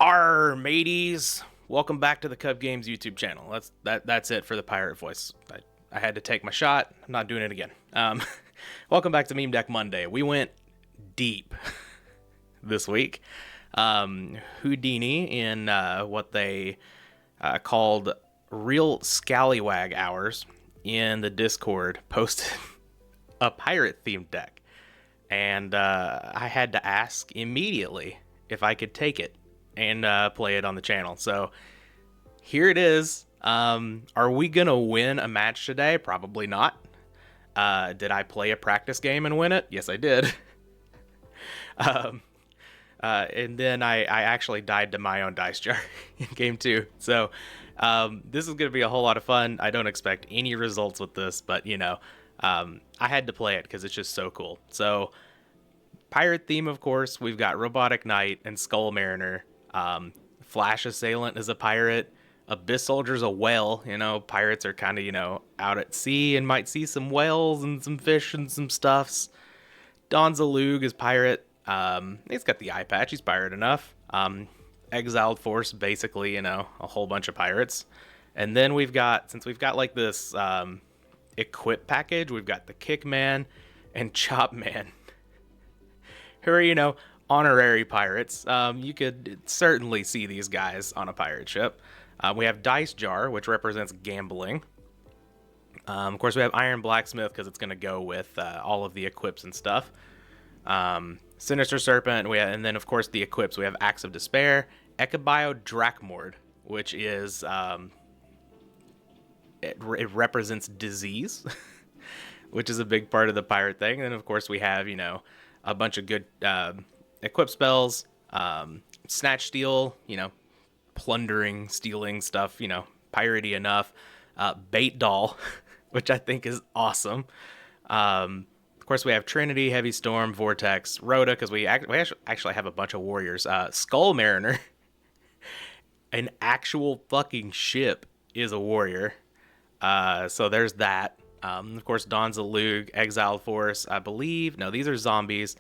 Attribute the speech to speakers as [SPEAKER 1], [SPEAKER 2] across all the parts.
[SPEAKER 1] Arr, mateys! Welcome back to the Cub Games YouTube channel. That's it for the pirate voice. I had to take my shot. I'm not doing it again. Welcome back to Meme Deck Monday. We went deep this week. Houdini in what they called Real Scallywag Hours in the Discord posted a pirate-themed deck. And I had to ask immediately if I could take it and play it on the channel. So here it is. Are we gonna win a match today? Probably not. Did I play a practice game and win it? Yes, I did. And then I actually died to my own dice jar in game 2. So this is gonna be a whole lot of fun. I don't expect any results with this, but you know, I had to play it because it's just so cool. So pirate theme, of course, we've got Robotic Knight and Skull Mariner. Flash Assailant is a pirate. Abyss Soldier's a whale. You know, pirates are kind of, you know, out at sea and might see some whales and some fish and some stuffs. Don Zalug is pirate. He's got the eye patch. He's pirate enough. Exiled Force, basically, you know, a whole bunch of pirates. And then we've got, since we've got like this equip package, we've got the Kickman and Chopman, who are, you know, honorary pirates. You could certainly see these guys on a pirate ship. We have Dice Jar, which represents gambling. Of course, we have Iron Blacksmith because it's going to go with all of the equips and stuff. Sinister Serpent, and then, of course, the equips. We have Axe of Despair, Echabio Dracmord, which is... it represents disease, which is a big part of the pirate thing. And then, of course, we have, you know, a bunch of good... equip spells, snatch steal, you know, plundering, stealing stuff, you know, piratey enough. Bait doll, which I think is awesome. Of course, we have Trinity, Heavy Storm, Vortex, Rhoda, because we actually have a bunch of warriors. Skull Mariner, an actual fucking ship, is a warrior. So there's that. Of course, Don Zalug, Exiled Force, I believe. No, these are zombies.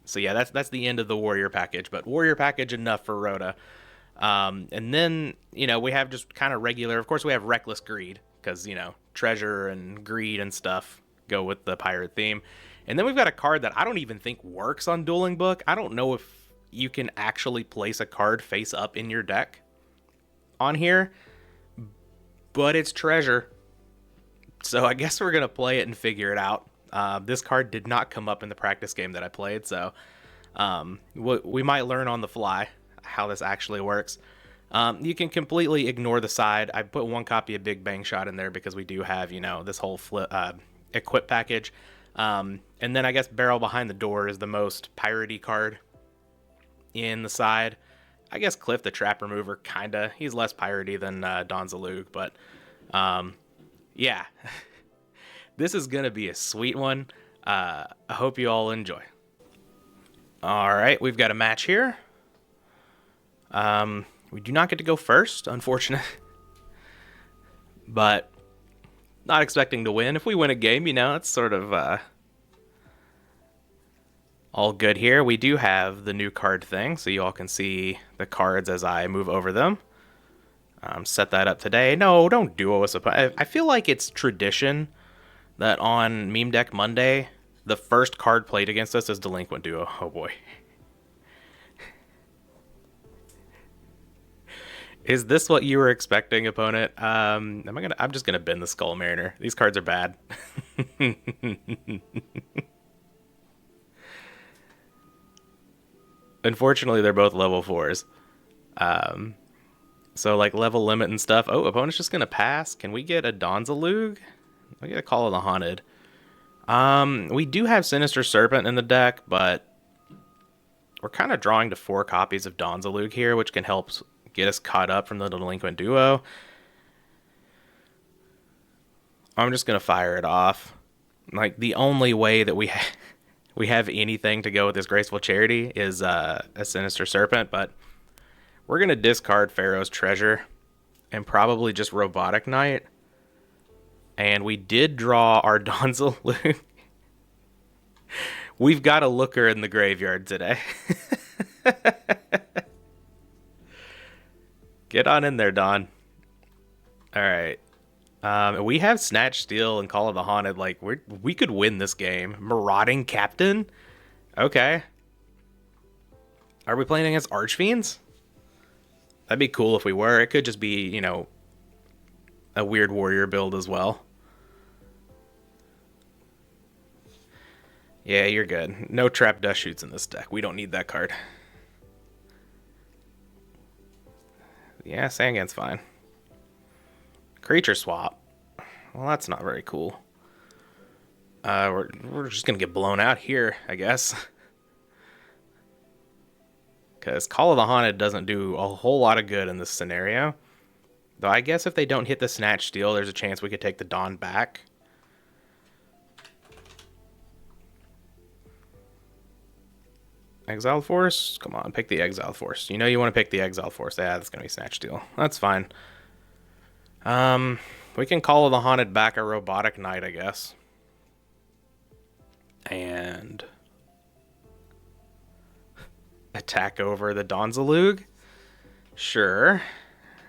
[SPEAKER 1] So yeah, that's the end of the warrior package, but warrior package enough for Rhoda. And then, you know, we have just kind of regular, of course we have Reckless Greed, because, you know, treasure and greed and stuff go with the pirate theme. And then we've got a card that I don't even think works on Dueling Book. I don't know if you can actually place a card face up in your deck on here, but it's treasure. So I guess we're going to play it and figure it out. This card did not come up in the practice game that I played, so we might learn on the fly how this actually works. You can completely ignore the side. I put one copy of Big Bang Shot in there because we do have, you know, this whole equip package. And then I guess Barrel Behind the Door is the most piratey card in the side. I guess Cliff the Trap Remover, kinda. He's less piratey than Don Zalug, but yeah. This is going to be a sweet one. I hope you all enjoy. Alright, we've got a match here. We do not get to go first, unfortunate. But not expecting to win. If we win a game, you know, it's sort of all good here. We do have the new card thing, so you all can see the cards as I move over them. Set that up today. No, don't duo us. I feel like it's tradition that on Meme Deck Monday, the first card played against us is Delinquent Duo. Oh boy. Is this what you were expecting, opponent? I'm just gonna bend the Skull Mariner. These cards are bad. Unfortunately, they're both level 4s. So like level limit and stuff. Oh, opponent's just gonna pass. Can we get a Don Zalug? I gotta Call of the Haunted. We do have Sinister Serpent in the deck, but we're kind of drawing to 4 copies of Don Zalug here, which can help get us caught up from the Delinquent Duo. I'm just gonna fire it off. Like, the only way that we have anything to go with this Graceful Charity is a Sinister Serpent, but we're gonna discard Pharaoh's Treasure and probably just Robotic Knight. And we did draw our Don Zalug. We've got a looker in the graveyard today. Get on in there, Don. All right. We have Snatch Steal and Call of the Haunted. Like we could win this game. Marauding Captain. Okay. Are we playing against Archfiends? That'd be cool if we were. It could just be, you know, a weird warrior build as well. Yeah, you're good. No trap dust shoots in this deck. We don't need that card. Yeah, Sandgan's fine. Creature swap. Well, that's not very cool. We're just gonna get blown out here, I guess. Because Call of the Haunted doesn't do a whole lot of good in this scenario. Though I guess if they don't hit the Snatch Steal, there's a chance we could take the Dawn back. Exiled Force? Come on, pick the Exiled Force. You know you want to pick the Exiled Force. Yeah, that's going to be Snatch Steal. That's fine. We can Call of the Haunted back a Robotic Knight, I guess. And attack over the Donzalug? Sure.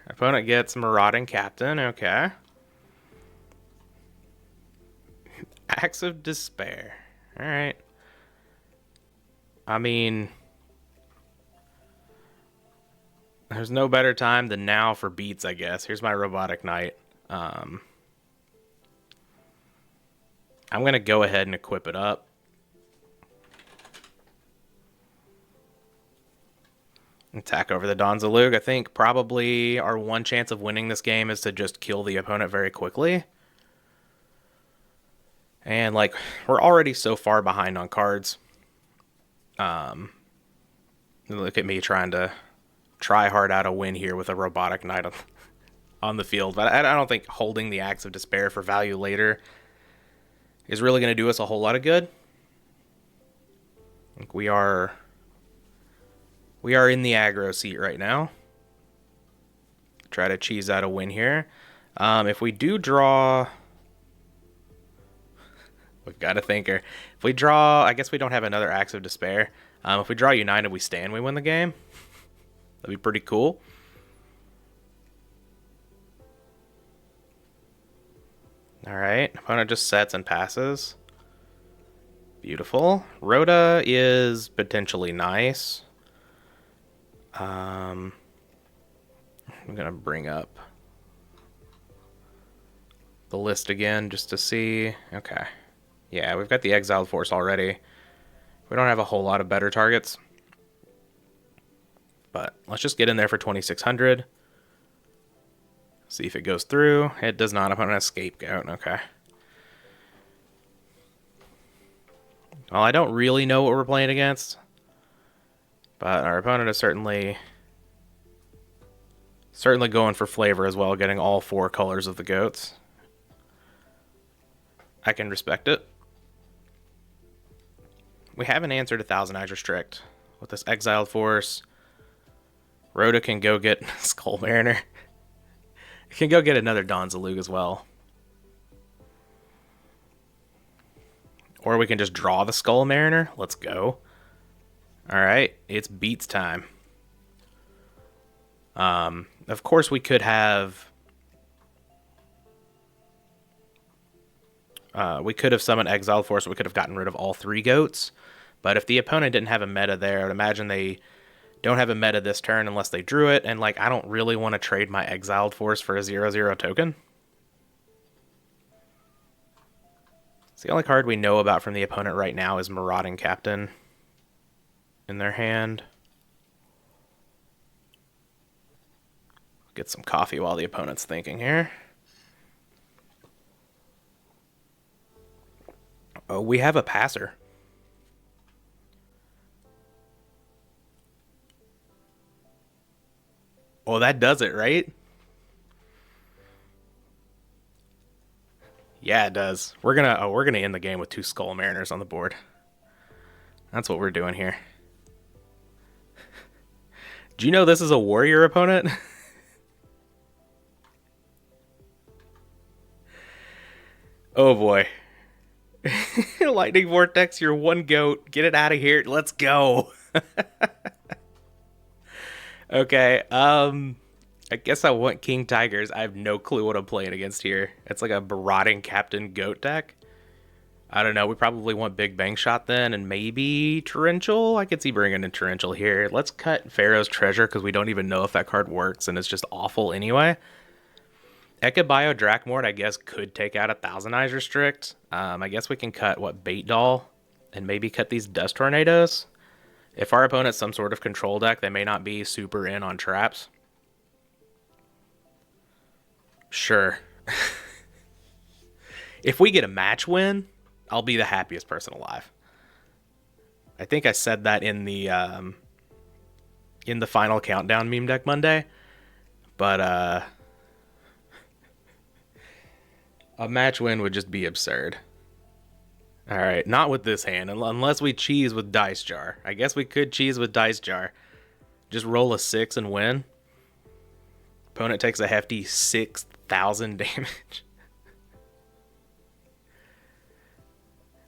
[SPEAKER 1] Opponent gets Marauding Captain. Okay. Acts of Despair. Alright. I mean, there's no better time than now for beats, I guess. Here's my Robotic Knight. I'm going to go ahead and equip it up. Attack over the Donzalug. I think probably our one chance of winning this game is to just kill the opponent very quickly. And, like, we're already so far behind on cards. Look at me trying to try hard out a win here with a Robotic Knight on the field. But I don't think holding the Acts of Despair for value later is really going to do us a whole lot of good. I think we are in the aggro seat right now. Try to cheese out a win here. If we do draw... We've got a thinker. If we draw... I guess we don't have another Acts of Despair. If we draw United, we stand, we win the game. That'd be pretty cool. Alright. Opponent just sets and passes. Beautiful. Rhoda is potentially nice. I'm going to bring up the list again just to see. Okay. Yeah, we've got the Exiled Force already. We don't have a whole lot of better targets. But let's just get in there for 2,600. See if it goes through. It does not. I'm on a Scapegoat. Okay. Well, I don't really know what we're playing against. But our opponent is certainly going for flavor as well, getting all 4 colors of the goats. I can respect it. We haven't answered 1,000 Eyes Restrict. With this Exiled Force, Rhoda can go get Skull Mariner. Can go get another Donzalug as well. Or we can just draw the Skull Mariner. Let's go. Alright, it's beats time. Of course we could have... we could have summoned Exiled Force. We could have gotten rid of all 3 goats. But if the opponent didn't have a meta there, I would imagine they don't have a meta this turn unless they drew it. And, like, I don't really want to trade my Exiled Force for a 0/0 token. So the only card we know about from the opponent right now is Marauding Captain in their hand. Get some coffee while the opponent's thinking here. Oh, we have a passer. Oh, that does it, right? Yeah, it does. We're gonna end the game with 2 Skull Mariners on the board. That's what we're doing here. Do you know this is a warrior opponent? Oh boy. Lightning Vortex, you're 1 goat. Get it out of here. Let's go. Okay, I guess I want King Tigers. I have no clue what I'm playing against here. It's like a Marauding Captain Goat deck. I don't know. We probably want Big Bang Shot then, and maybe Torrential. I could see bringing in Torrential here. Let's cut Pharaoh's Treasure because we don't even know if that card works, and it's just awful anyway. Ekabio Drakmort, I guess, could take out a Thousand Eyes Restrict. I guess we can cut, what, Bait Doll? And maybe cut these Dust Tornadoes? If our opponent's some sort of control deck, they may not be super in on traps. Sure. If we get a match win, I'll be the happiest person alive. I think I said that in the final countdown meme deck Monday. But a match win would just be absurd. Alright, not with this hand, unless we cheese with Dice Jar. I guess we could cheese with Dice Jar. Just roll a 6 and win. Opponent takes a hefty 6,000 damage.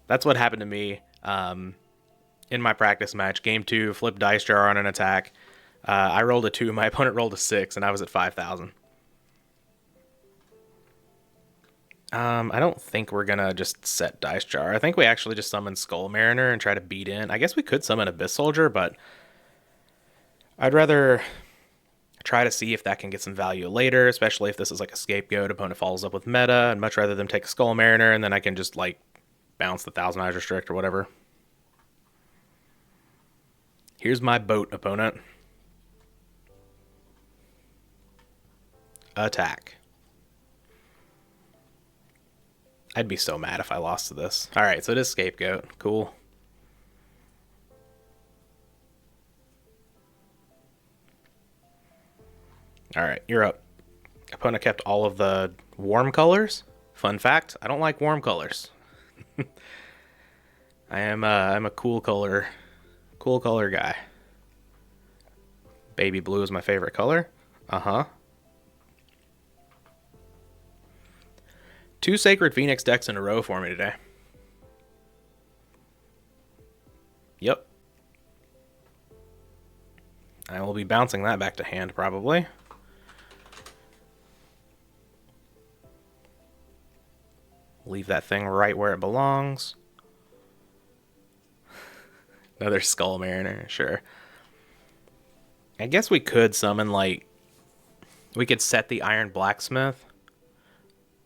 [SPEAKER 1] That's what happened to me in my practice match. Game 2, flip Dice Jar on an attack. I rolled a 2, my opponent rolled a 6, and I was at 5,000. I don't think we're gonna just set Dice Jar. I think we actually just summon Skull Mariner and try to beat in. I guess we could summon Abyss Soldier, but I'd rather try to see if that can get some value later, especially if this is like a scapegoat. Opponent follows up with meta. I'd much rather them take a Skull Mariner, and then I can just like bounce the Thousand Eyes Restrict or whatever. Here's my boat, opponent. Attack. I'd be so mad if I lost to this. Alright, so it is Scapegoat. Cool. Alright, you're up. Opponent kept all of the warm colors. Fun fact, I don't like warm colors. I'm a cool color guy. Baby blue is my favorite color. Uh-huh. 2 Sacred Phoenix decks in a row for me today. Yep. I will be bouncing that back to hand, probably. Leave that thing right where it belongs. Another Skull Mariner, sure. I guess we could summon, like... We could set the Iron Blacksmith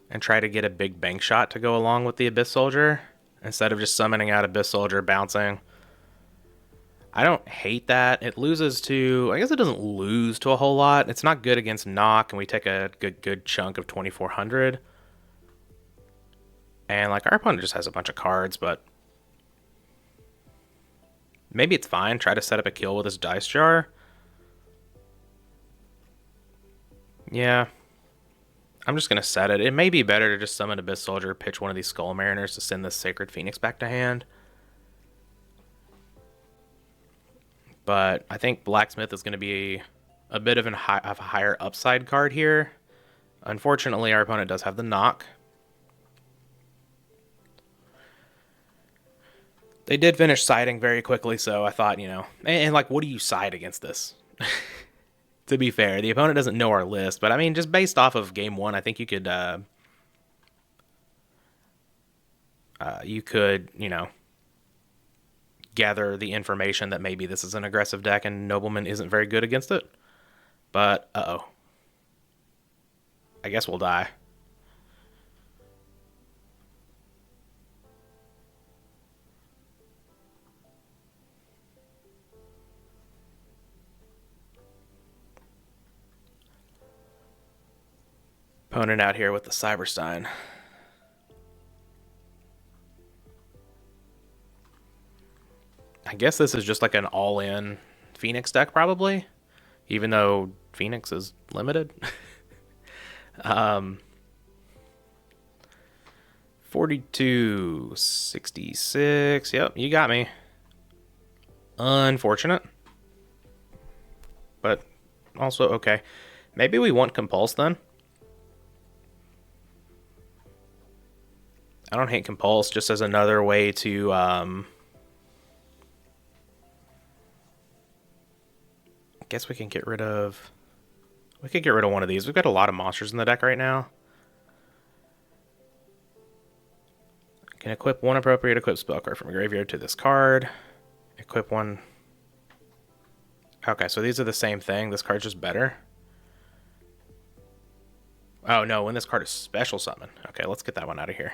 [SPEAKER 1] and try to get a Big Bang Shot to go along with the Abyss Soldier, instead of just summoning out Abyss Soldier, bouncing. I don't hate that. It loses to... I guess it doesn't lose to a whole lot. It's not good against knock, and we take a good chunk of 2,400. And, like, our opponent just has a bunch of cards, but... Maybe it's fine. Try to set up a kill with his Dice Jar. Yeah. I'm just going to set it. It may be better to just summon Abyss Soldier, pitch one of these Skull Mariners to send this Sacred Phoenix back to hand. But I think Blacksmith is going to be a bit of a higher upside card here. Unfortunately, our opponent does have the knock. They did finish siding very quickly, so I thought, you know... And like, what do you side against this? To be fair, the opponent doesn't know our list, but I mean, just based off of game 1, I think you could, you know, gather the information that maybe this is an aggressive deck and Nobleman isn't very good against it. But, uh-oh. I guess we'll die. Opponent out here with the Cyberstein. I guess this is just like an all-in Phoenix deck, probably. Even though Phoenix is limited. 42.66. Yep, you got me. Unfortunate. But also okay. Maybe we want Compulse then. I don't hate Compulse, just as another way to, I guess we can get rid of We could get rid of one of these. We've got a lot of monsters in the deck right now. Can equip one appropriate equip spell card from a graveyard to this card. Equip one. Okay, so these are the same thing. This card's just better. Oh no, when this card is special summon. Okay, let's get that one out of here.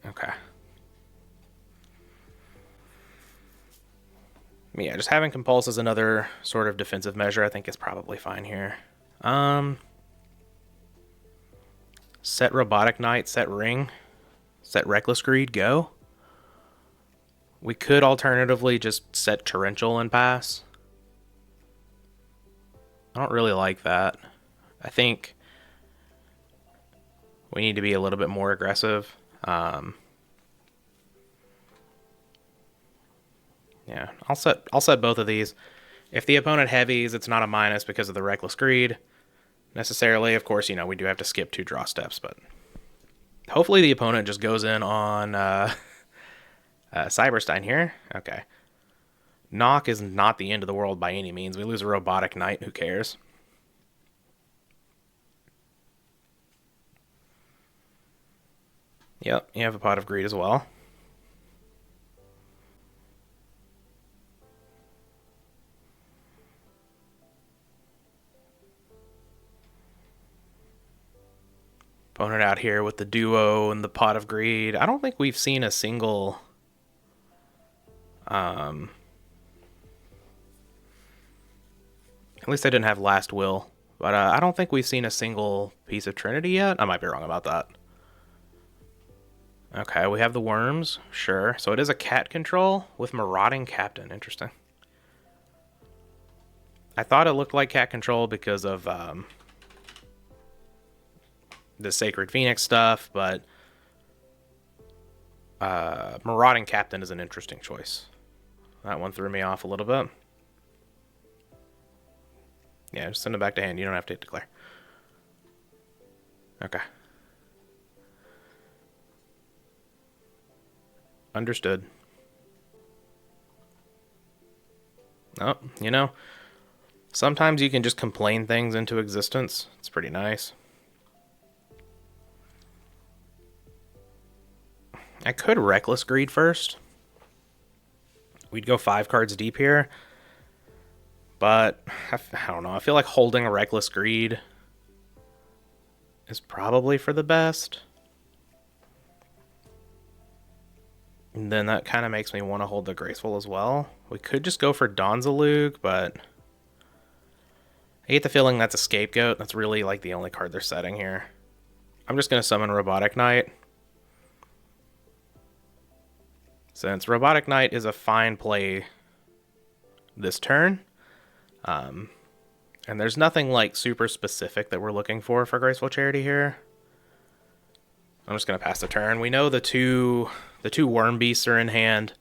[SPEAKER 1] Okay. Yeah, just having Compulse as another sort of defensive measure I think is probably fine here. Set Robotic Knight, set Ring, set Reckless Greed, go. We could alternatively just set Torrential and pass. I don't really like that. I think we need to be a little bit more aggressive. Yeah, I'll set both of these. If the opponent heavies, it's not a minus because of the Reckless Greed necessarily. Of course, you know, we do have to skip 2 draw steps, but hopefully the opponent just goes in on Cyberstein here. Okay. Knock is not the end of the world by any means. We lose a Robotic Knight, who cares? Yep, you have a Pot of Greed as well. Opponent out here with the Duo and the Pot of Greed. I don't think we've seen a single... at least I didn't have Last Will. But I don't think we've seen a single piece of Trinity yet. I might be wrong about that. Okay, we have the Worms. Sure. So it is a cat control with Marauding Captain. Interesting. I thought it looked like cat control because of... the Sacred Phoenix stuff, but Marauding Captain is an interesting choice. That one threw me off a little bit. Yeah, just send it back to hand. You don't have to declare. Okay. Understood. Oh, you know, sometimes you can just complain things into existence. It's pretty nice. I could Reckless Greed first. We'd go 5 cards deep here. But, I don't know. I feel like holding a Reckless Greed is probably for the best. And then that kind of makes me want to hold the Graceful as well. We could just go for Donzalug, but I get the feeling that's a Scapegoat. That's really like the only card they're setting here. I'm just going to summon Robotic Knight. Since Robotic Knight is a fine play this turn. And there's nothing like super specific that we're looking for Graceful Charity here. I'm just going to pass the turn. We know the two Worm Beasts are in hand.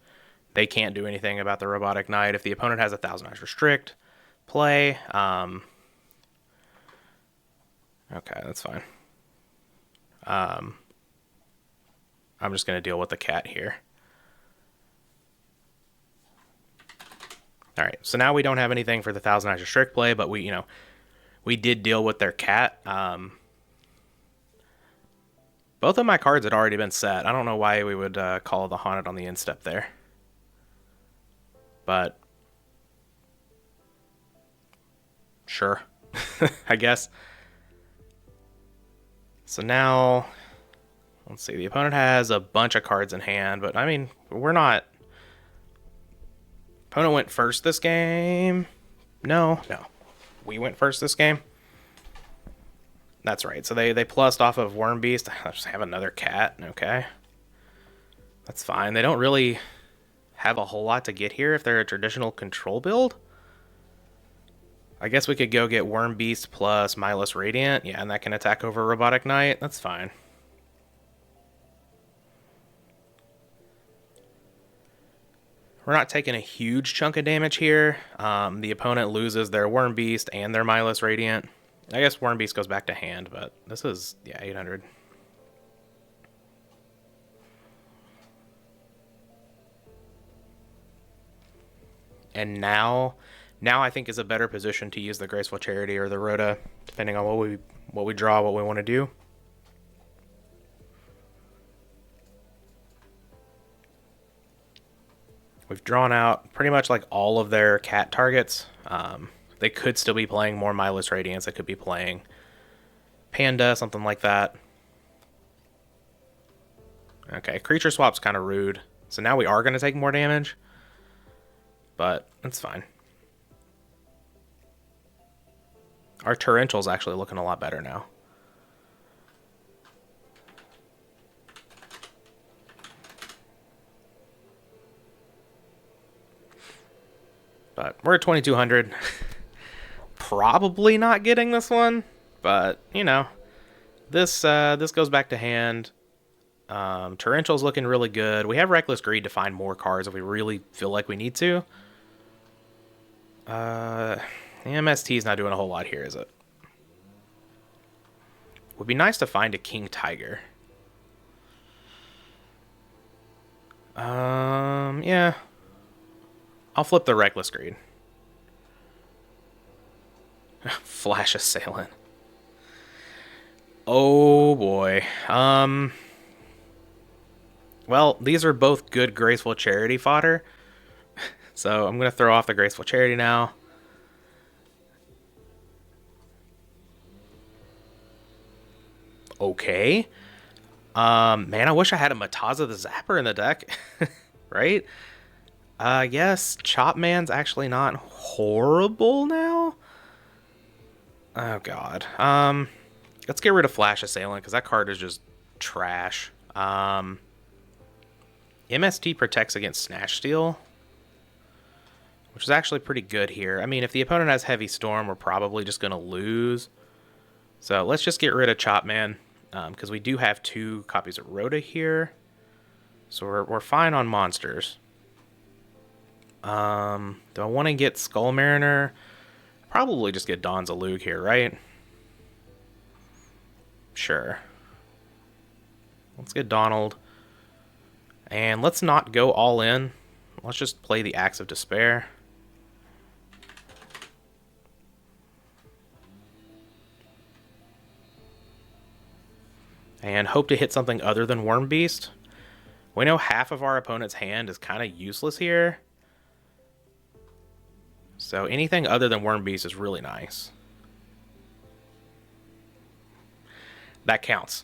[SPEAKER 1] They can't do anything about the Robotic Knight. If the opponent has a Thousand Eyes Restrict, play. Okay, that's fine. I'm just going to deal with the cat here. All right, so now we don't have anything for the Thousand Eyes Restrict play, but we did deal with their cat. Both of my cards had already been set. I don't know why we would call the Haunted on the end step there. But sure, I guess. So now, let's see. The opponent has a bunch of cards in hand, but I mean, we're not... Opponent went first this game. No. We went first this game. That's right. So they plussed off of Worm Beast. I just have another cat. Okay. That's fine. They don't really have a whole lot to get here if they're a traditional control build. I guess we could go get Worm Beast plus Mindless Radiant. Yeah, and that can attack over Robotic Knight. That's fine. We're not taking a huge chunk of damage here. The opponent loses their Worm Beast and their Mindless Radiant. I guess Worm Beast goes back to hand, but this is, yeah, 800. And now now I think is a better position to use the Graceful Charity or the Rhoda, depending on what we draw, what we want to do. We've drawn out pretty much like all of their cat targets. They could still be playing more Mindless Radiance. They could be playing Panda, something like that. Okay, creature swap's kind of rude. So now we are going to take more damage. But it's fine. Our Torrential's actually looking a lot better now. But we're at 2200. Probably not getting this one, but you know, this goes back to hand. Torrential's looking really good. We have Reckless Greed to find more cards if we really feel like we need to. The MST's not doing a whole lot here, is it? Would be nice to find a King Tiger. Yeah. I'll flip the Reckless Greed. Flash Assailant. Oh boy. Well, these are both good Graceful Charity fodder. So I'm going to throw off the Graceful Charity now. Okay. Man, I wish I had a Mataza the Zapper in the deck. Right? I guess Chop Man's actually not horrible now. Oh, God. Let's get rid of Flash Assailant, because that card is just trash. MST protects against Snatch Steal, which is actually pretty good here. I mean, if the opponent has Heavy Storm, we're probably just going to lose. So let's just get rid of Chop Man, because we do have 2 copies of Rhoda here. So we're fine on monsters. Do I want to get Skull Mariner? Probably just get Dawn's Alug here, right? Sure. Let's get Donald. And let's not go all in. Let's just play the Axe of Despair. And hope to hit something other than Worm Beast. We know half of our opponent's hand is kind of useless here. So anything other than Worm Beast is really nice. That counts.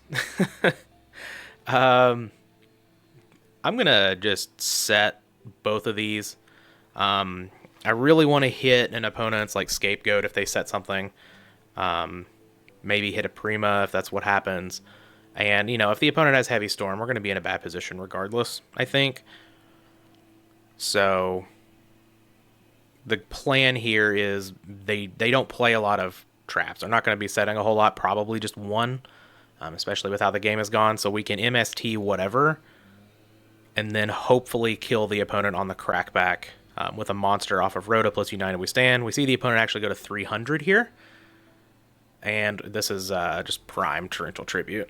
[SPEAKER 1] I'm going to just set both of these. I really want to hit an opponent's like Scapegoat if they set something. Maybe hit a Prima if that's what happens. And, you know, if the opponent has Heavy Storm, we're going to be in a bad position regardless, I think. So the plan here is they don't play a lot of traps. They're not going to be setting a whole lot, probably just one, especially with how the game has gone. So we can MST whatever, and then hopefully kill the opponent on the crackback with a monster off of Rhoda plus United We Stand. We see the opponent actually go to 300 here. And this is just prime Torrential Tribute.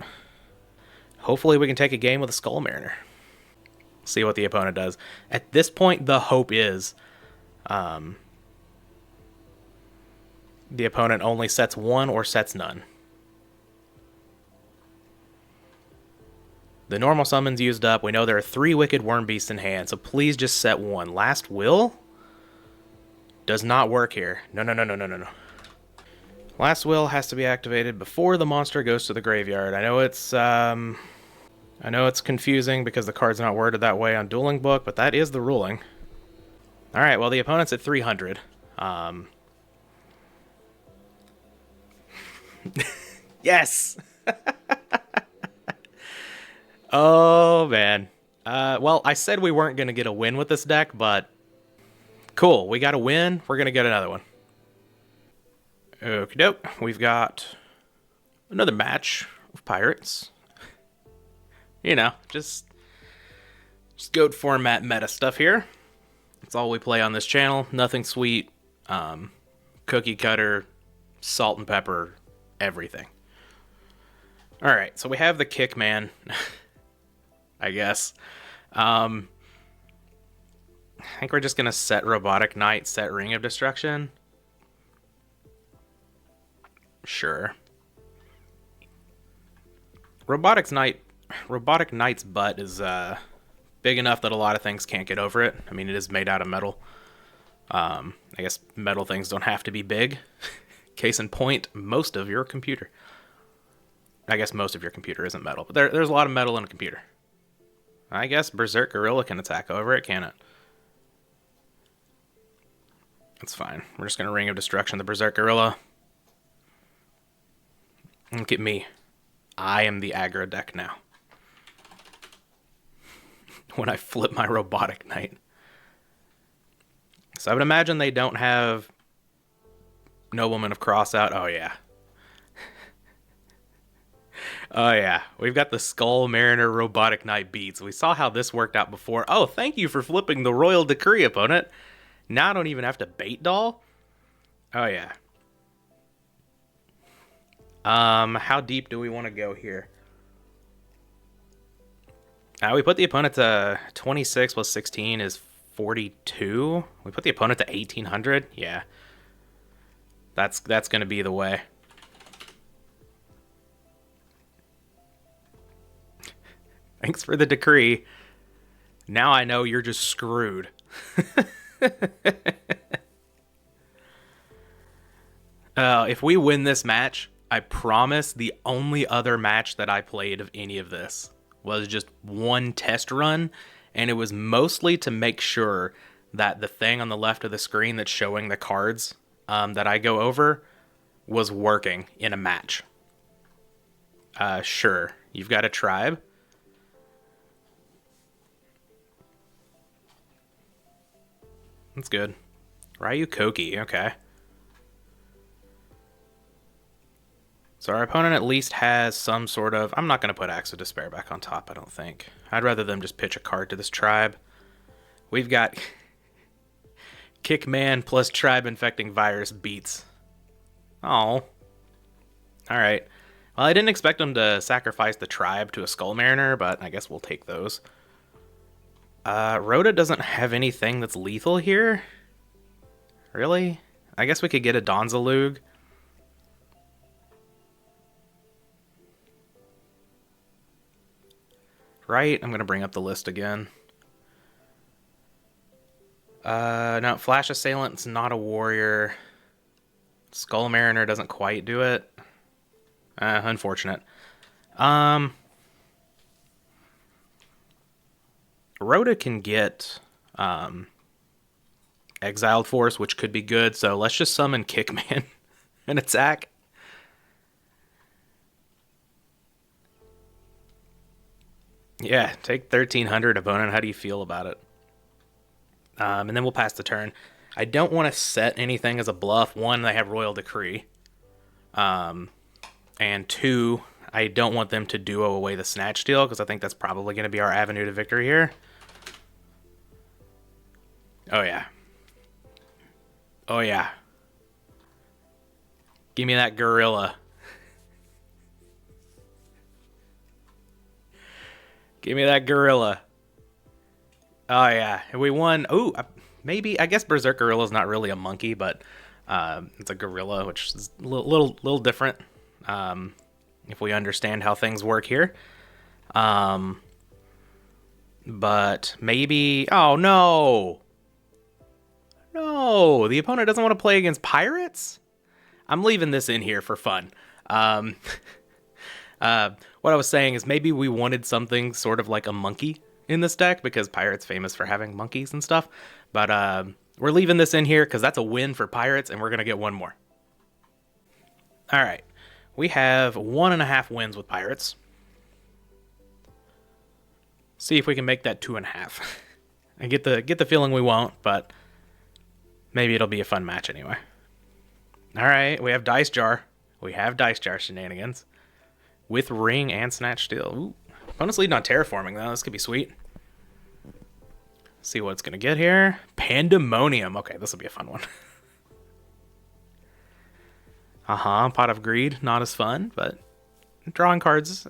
[SPEAKER 1] Hopefully we can take a game with a Skull Mariner. See what the opponent does. At this point, the hope is the opponent only sets one or sets none. The normal summon's used up. We know there are 3 Wicked Worm Beasts in hand, so please just set one. Last Will does not work here. No. Last Will has to be activated before the monster goes to the graveyard. I know it's confusing because the card's not worded that way on Dueling Book, but that is the ruling. All right, well, the opponent's at 300. Yes! Oh, man. Well, I said we weren't going to get a win with this deck, but cool. We got a win. We're going to get another one. Okie doke. We've got another match of Pirates. You know, just GOAT format meta stuff here. That's all we play on this channel. Nothing sweet. Cookie cutter, salt and pepper, everything. Alright, so we have the Kick Man. I guess. I think we're just gonna set Robotic Knight, set Ring of Destruction. Sure. Robotic Knight's butt is big enough that a lot of things can't get over it. I mean, it is made out of metal. I guess metal things don't have to be big. Case in point, most of your computer. I guess most of your computer isn't metal, but there's a lot of metal in a computer. I guess Berserk Gorilla can attack over it, can it? That's fine. We're just going to Ring of Destruction the Berserk Gorilla. Look at me. I am the aggro deck now. When I flip my Robotic Knight. So I would imagine they don't have Nobleman of Crossout. Oh, yeah. Oh, yeah. We've got the Skull Mariner Robotic Knight beats. We saw how this worked out before. Oh, thank you for flipping the Royal Decree, opponent. Now I don't even have to bait doll. Oh, yeah. How deep do we want to go here? We put the opponent to 26 plus 16 is 42. We put the opponent to 1800. Yeah. That's going to be the way. Thanks for the decree. Now I know you're just screwed. If we win this match, I promise the only other match that I played of any of this was just one test run, and it was mostly to make sure that the thing on the left of the screen that's showing the cards that I go over was working in a match. Sure, you've got a tribe. That's good. Ryu Koki, okay. So our opponent at least has some sort of... I'm not going to put Axe of Despair back on top, I don't think. I'd rather them just pitch a card to this tribe. We've got Kickman plus Tribe Infecting Virus beats. Oh. Alright. Well, I didn't expect them to sacrifice the tribe to a Skull Mariner, but I guess we'll take those. Rhoda doesn't have anything that's lethal here. Really? I guess we could get a Donzalug. Right? I'm going to bring up the list again. No, Flash Assailant's not a warrior. Skull Mariner doesn't quite do it. Unfortunate. Rhoda can get Exiled Force, which could be good, so let's just summon Kickman and attack. Yeah, take 1300, opponent. How do you feel about it? And then we'll pass the turn. I don't want to set anything as a bluff. One, they have Royal Decree. And two, I don't want them to duo away the Snatch Steal, because I think that's probably going to be our avenue to victory here. Oh, yeah. Oh, yeah. Give me that gorilla. Give me that gorilla. Oh, yeah. And we won. Ooh, maybe. I guess Berserk Gorilla's not really a monkey, but it's a gorilla, which is a little different if we understand how things work here. But maybe... Oh, no! No! The opponent doesn't want to play against pirates? I'm leaving this in here for fun. What I was saying is maybe we wanted something sort of like a monkey in this deck, because Pirate's famous for having monkeys and stuff. But we're leaving this in here because that's a win for Pirates, and we're going to get one more. All right. We have 1.5 wins with Pirates. See if we can make that 2.5. I get the feeling we won't, but maybe it'll be a fun match anyway. All right, we have Dice Jar. We have Dice Jar shenanigans with Ring and Snatch Steal. Ooh. Opponent's leading on Terraforming, though. This could be sweet. See what it's going to get here. Pandemonium. Okay, this will be a fun one. Pot of Greed. Not as fun, but drawing cards...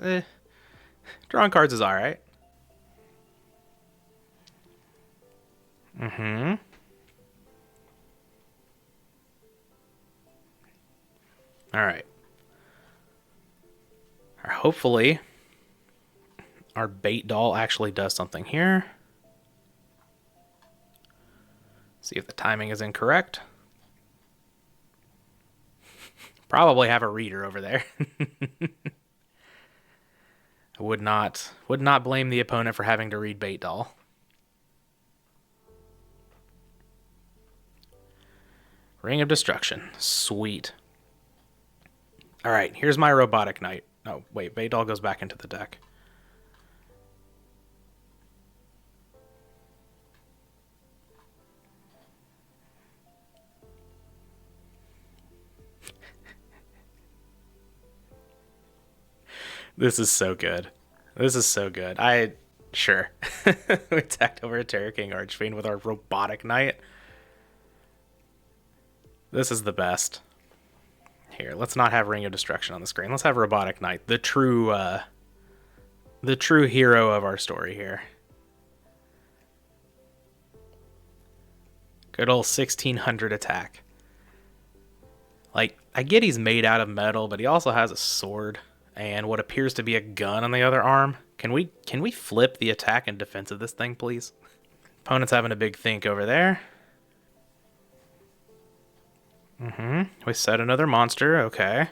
[SPEAKER 1] Drawing cards is alright. Mm-hmm. All right. Hopefully, our bait doll actually does something here. See if the timing is incorrect. Probably have a reader over there. I would not blame the opponent for having to read bait doll. Ring of Destruction. Sweet. All right, here's my Robotic Knight. Oh, wait, bait doll goes back into the deck. This is so good. This is so good. Sure. We attacked over a Terror King Archfiend with our Robotic Knight. This is the best. Here, let's not have Ring of Destruction on the screen. Let's have Robotic Knight, the true hero of our story here. Good old 1600 attack. Like, I get he's made out of metal, but he also has a sword and what appears to be a gun on the other arm. Can we flip the attack and defense of this thing, please? Opponent's having a big think over there. We set another monster, okay.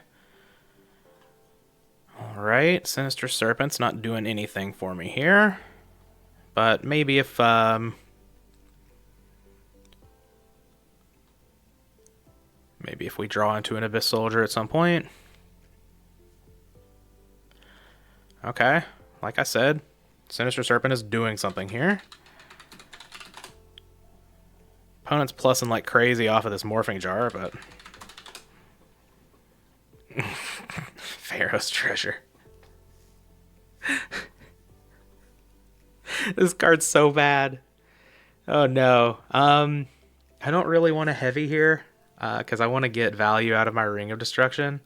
[SPEAKER 1] Alright, Sinister Serpent's not doing anything for me here. But maybe if, maybe if we draw into an Abyss Soldier at some point. Okay, like I said, Sinister Serpent is doing something here. Opponent's plussing like crazy off of this Morphing Jar, but... Pharaoh's Treasure. This card's so bad. Oh no. I don't really want a heavy here, because I want to get value out of my Ring of Destruction.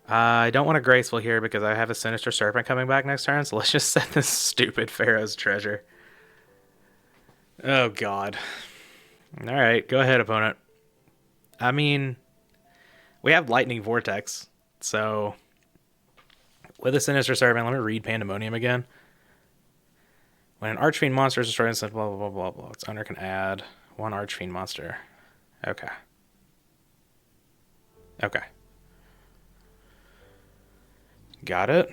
[SPEAKER 1] I don't want a Graceful here because I have a Sinister Serpent coming back next turn, so let's just set this stupid Pharaoh's Treasure. Oh god. Alright, go ahead, opponent. I mean, we have Lightning Vortex, so with a Sinister Serpent, let me read Pandemonium again. When an Archfiend monster is destroyed, blah, blah, blah, blah, blah. Its owner can add one Archfiend monster. Okay. Okay. Got it.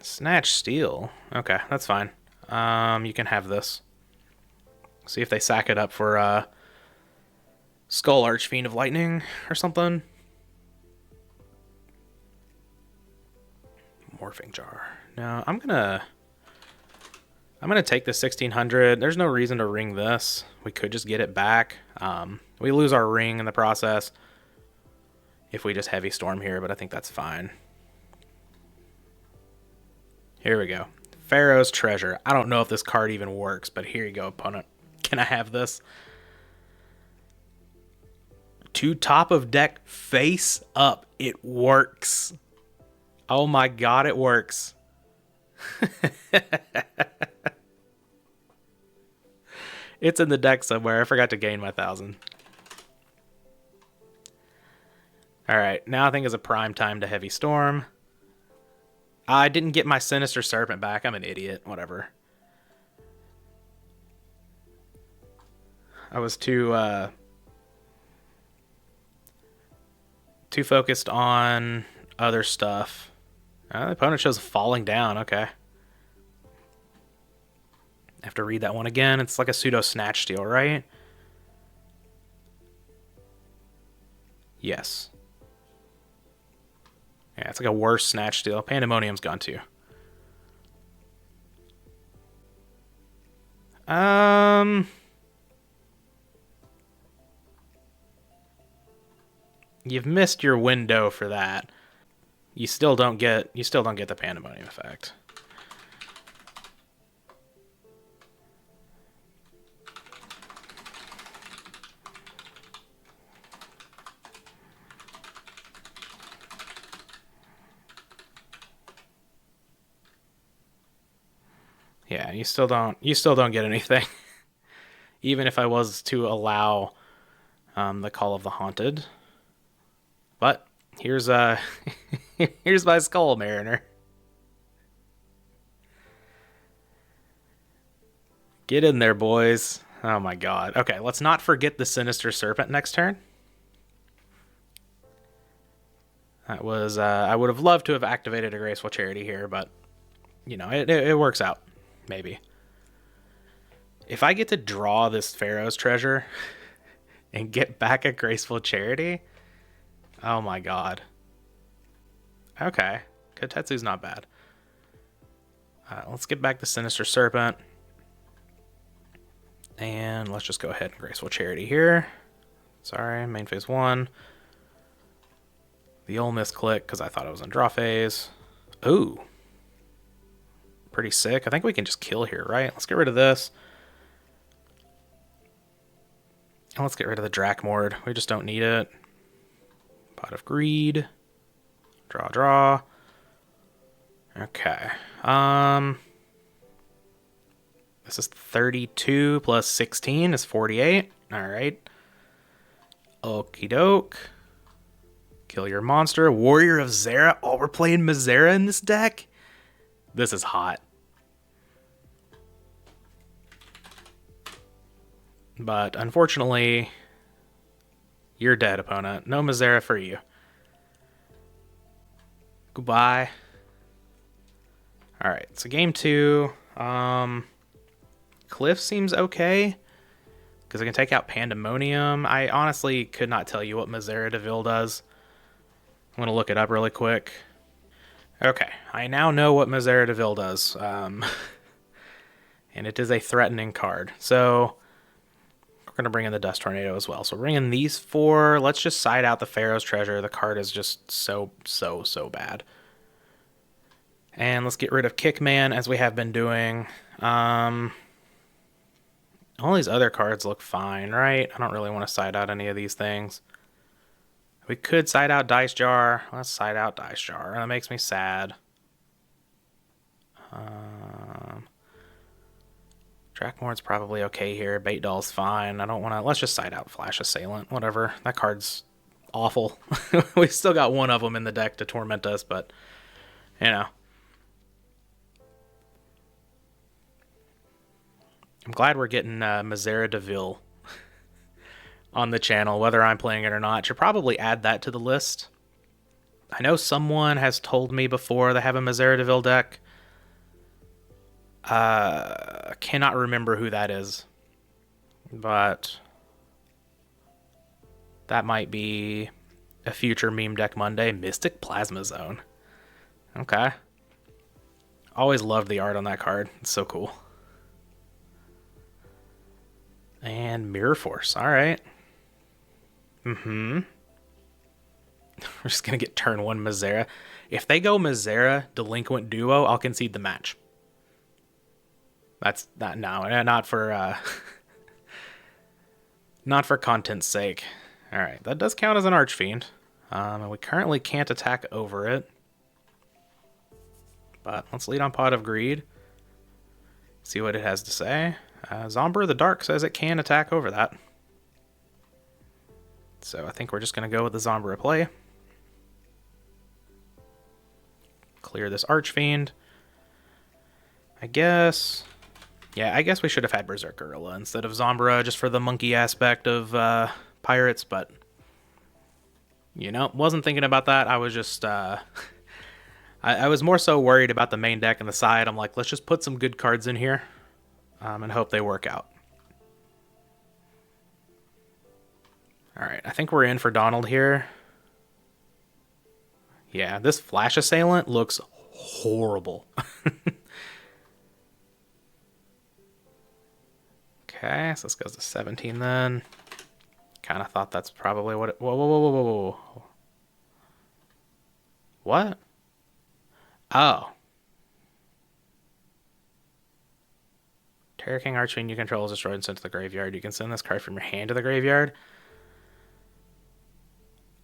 [SPEAKER 1] Snatch Steel. Okay, that's fine. You can have this. See if they sack it up for Skull Archfiend of Lightning or something. Morphing Jar. Now I'm gonna take the 1600. There's no reason to ring this. We could just get it back. We lose our ring in the process if we just Heavy Storm here, but I think that's fine. Here we go. Pharaoh's Treasure. I don't know if this card even works, but here you go, opponent. Can I have this? To top of deck, face up. It works. Oh my god, it works. It's in the deck somewhere. I forgot to gain my 1000. Alright, now I think is a prime time to Heavy Storm. I didn't get my Sinister Serpent back. I'm an idiot. Whatever. I was too focused on other stuff. The opponent shows falling down. Okay. I have to read that one again. It's like a pseudo Snatch Steal, right? Yes. Yeah, it's like a worse Snatch Steal. Pandemonium's gone too. You've missed your window for that. You still don't get the Pandemonium effect. Yeah, you still don't get anything. Even if I was to allow the Call of the Haunted. But here's here's my Skull Mariner. Get in there, boys. Oh my god. Okay, let's not forget the Sinister Serpent next turn. That was, I would have loved to have activated a Graceful Charity here, but, you know, it works out. Maybe. If I get to draw this Pharaoh's Treasure and get back a Graceful Charity, oh my god. Okay. Kotetsu's not bad. Let's get back the Sinister Serpent. And let's just go ahead and Graceful Charity here. Sorry, main phase 1. The old misclick because I thought it was in draw phase. Ooh. Pretty sick. I think we can just kill here, right? Let's get rid of this. And let's get rid of the Drakmord. We just don't need it. Pot of Greed. Draw, draw. Okay. This is 32 plus 16 is 48. All right. Okie doke. Kill your monster. Warrior of Zera. Oh, we're playing Mazera in this deck? This is hot. But unfortunately, you're dead, opponent. No Mazera for you. Goodbye. Alright, so game 2. Cliff seems okay. Because I can take out Pandemonium. I honestly could not tell you what Mazera Deville does. I'm going to look it up really quick. Okay, I now know what Mazera Deville does. And it is a threatening card. So we're going to bring in the Dust Tornado as well. So bring in these 4. Let's just side out the Pharaoh's Treasure. The card is just so bad. And let's get rid of Kickman as we have been doing. All these other cards look fine, right? I don't really want to side out any of these things. We could side out Dice Jar. Let's side out Dice Jar. That makes me sad. Drakmord's probably okay here. Bait Doll's fine. I don't want to... Let's just side out Flash Assailant. Whatever. That card's awful. We still got one of them in the deck to torment us, but, you know. I'm glad we're getting Mazera Deville on the channel, whether I'm playing it or not. Should probably add that to the list. I know someone has told me before they have a Mazera Deville deck. Cannot remember who that is. But that might be a future Meme Deck Monday. Mystic Plasma Zone. Okay. Always loved the art on that card. It's so cool. And Mirror Force. All right. We're just going to get turn 1 Mazera. If they go Mazera, Delinquent Duo, I'll concede the match. That's not... No, not for... not for content's sake. All right. That does count as an Archfiend. And we currently can't attack over it. But let's lead on Pot of Greed. See what it has to say. Zombra of the Dark says it can attack over that. So I think we're just going to go with the Zombra play. Clear this Archfiend. I guess... Yeah, I guess we should have had Berserk Gorilla instead of Zombra just for the monkey aspect of pirates, but... You know, wasn't thinking about that. I was just... I was more so worried about the main deck and the side. I'm like, let's just put some good cards in here. And hope they work out. Alright, I think we're in for Donald here. Yeah, this Flash Assailant looks horrible. Okay, so this goes to 17 then. Kind of thought that's probably what it... Whoa. What? Oh. Terror King Archfiend you control is destroyed and sent to the graveyard. You can send this card from your hand to the graveyard.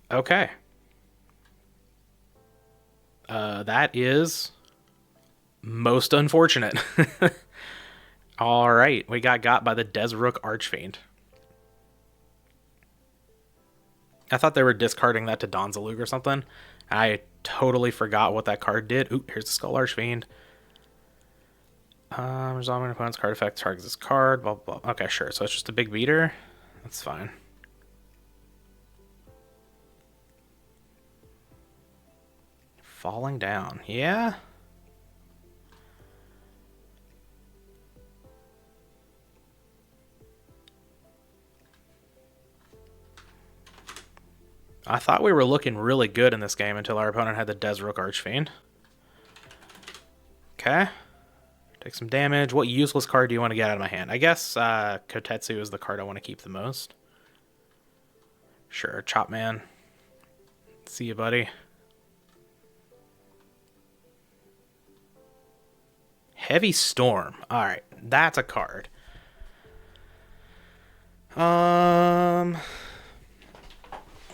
[SPEAKER 1] Okay. That is most unfortunate. All right, we got by the Desrook Archfiend. I thought they were discarding that to Donzalug or something. I totally forgot what that card did. Ooh, here's the Skull Archfiend. Resolving an opponent's card effect targets this card. Blah, blah, blah. Okay, sure. So it's just a big beater. That's fine. Falling down. Yeah. I thought we were looking really good in this game until our opponent had the Desrook Archfiend. Okay. Take some damage. What useless card do you want to get out of my hand? I guess Kotetsu is the card I want to keep the most. Sure, Chop Man. See you, buddy. Heavy Storm. Alright, that's a card.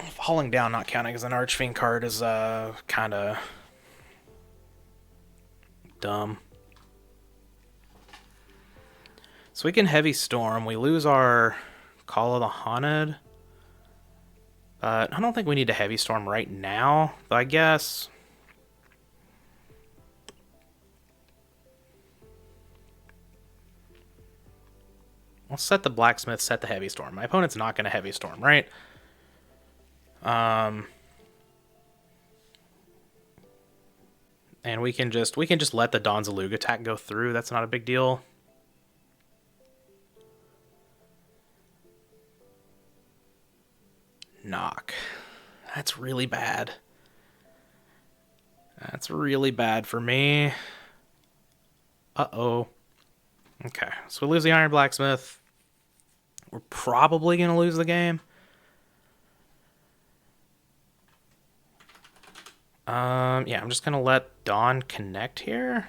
[SPEAKER 1] Falling down not counting as an Archfiend card is kind of dumb. So we can Heavy Storm. We lose our Call of the Haunted. I don't think we need to Heavy Storm right now, but I guess. I'll set the Blacksmith, set the Heavy Storm. My opponent's not going to Heavy Storm, right? And we can just let the Donzalug attack go through. That's not a big deal. Knock. That's really bad. That's really bad for me. Uh-oh. Okay, so we lose the Iron Blacksmith. We're probably going to lose the game. Yeah, I'm just going to let Dawn connect here.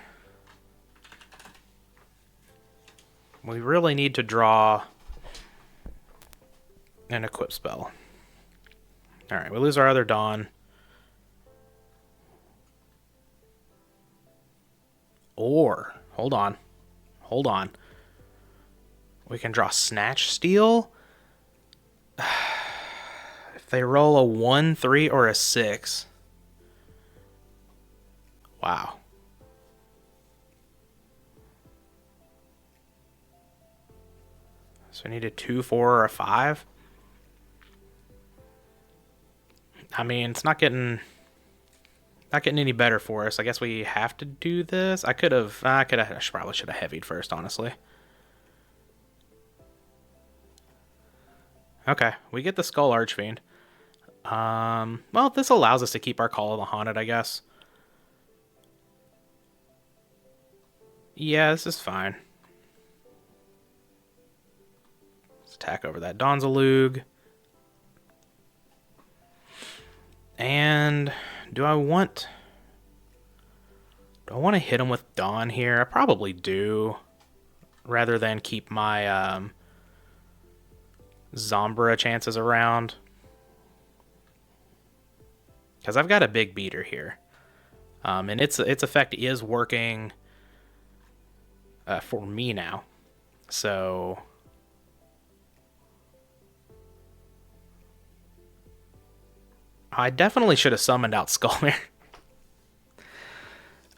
[SPEAKER 1] We really need to draw an equip spell. Alright, we lose our other Dawn. Or, hold on. We can draw Snatch Steal. If they roll a 1, 3, or a 6. Wow. So we need a 2, 4, or a 5. I mean, it's not getting any better for us. I guess we have to do this. I probably should have heavied first, honestly. Okay, we get the Skull Archfiend. Well, this allows us to keep our Call of the Haunted, I guess. Yeah, this is fine. Let's attack over that Donzalug. And do I want to hit him with Dawn here? I probably do, rather than keep my Zombra chances around. Because I've got a big beater here. And its effect is working for me now. So I definitely should have summoned out Skullmare.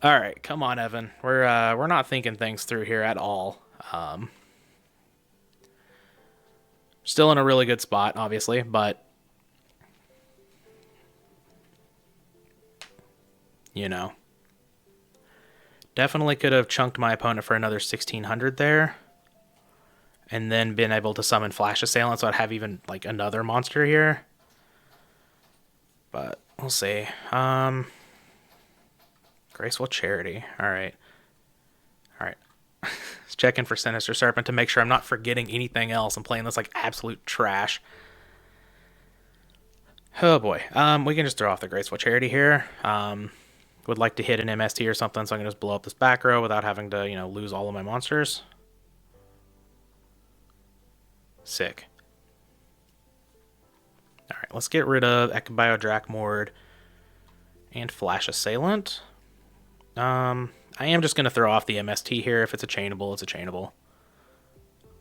[SPEAKER 1] All right, come on, Evan. We're not thinking things through here at all. Still in a really good spot, obviously, but you know, definitely could have chunked my opponent for another 1600 there, and then been able to summon Flash Assailant, so I'd have even like another monster here. But we'll see. Graceful Charity. All right. Just checking for Sinister Serpent to make sure I'm not forgetting anything else. I'm playing this like absolute trash. Oh boy. We can just throw off the Graceful Charity here. Would like to hit an MST or something, so I can just blow up this back row without having to, lose all of my monsters. Sick. Alright, let's get rid of Echabio Drakmord and Flash Assailant. I am just going to throw off the MST here. If it's a chainable, it's a chainable.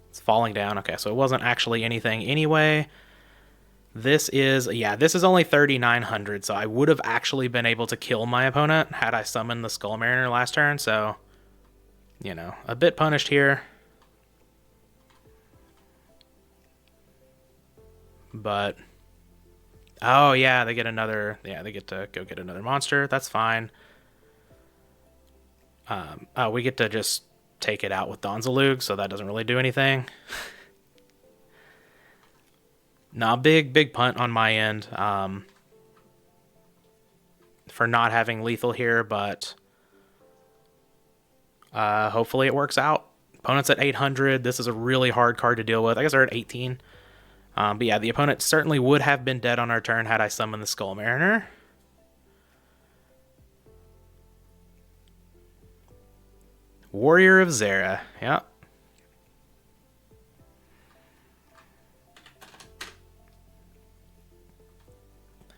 [SPEAKER 1] It's falling down. Okay, so it wasn't actually anything anyway. This is, yeah, this is only 3,900, so I would have actually been able to kill my opponent had I summoned the Skull Mariner last turn, so, you know, a bit punished here. But, oh yeah, they get another, yeah, they get to go get another monster. That's fine. Oh, we get to just take it out with Donzalug, so that doesn't really do anything. Nah, big punt on my end for not having lethal here, but hopefully it works out. Opponent's at 800. This is a really hard card to deal with. I guess they're at 18. But yeah, the opponent certainly would have been dead on our turn had I summoned the Skull Mariner. Warrior of Zera. Yeah.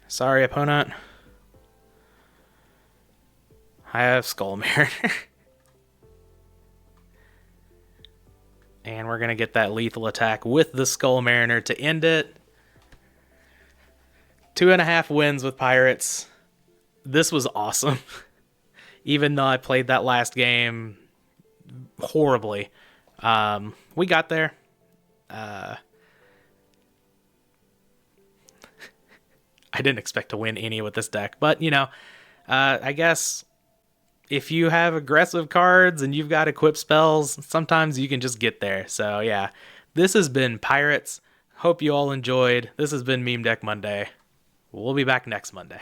[SPEAKER 1] Sorry, opponent. I have Skull Mariner. And we're going to get that lethal attack with the Skull Mariner to end it. 2.5 wins with Pirates. This was awesome. Even though I played that last game horribly. We got there. I didn't expect to win any with this deck. But, you know, I guess if you have aggressive cards and you've got equip spells, sometimes you can just get there. So, yeah, this has been Pirates. Hope you all enjoyed. This has been Meme Deck Monday. We'll be back next Monday.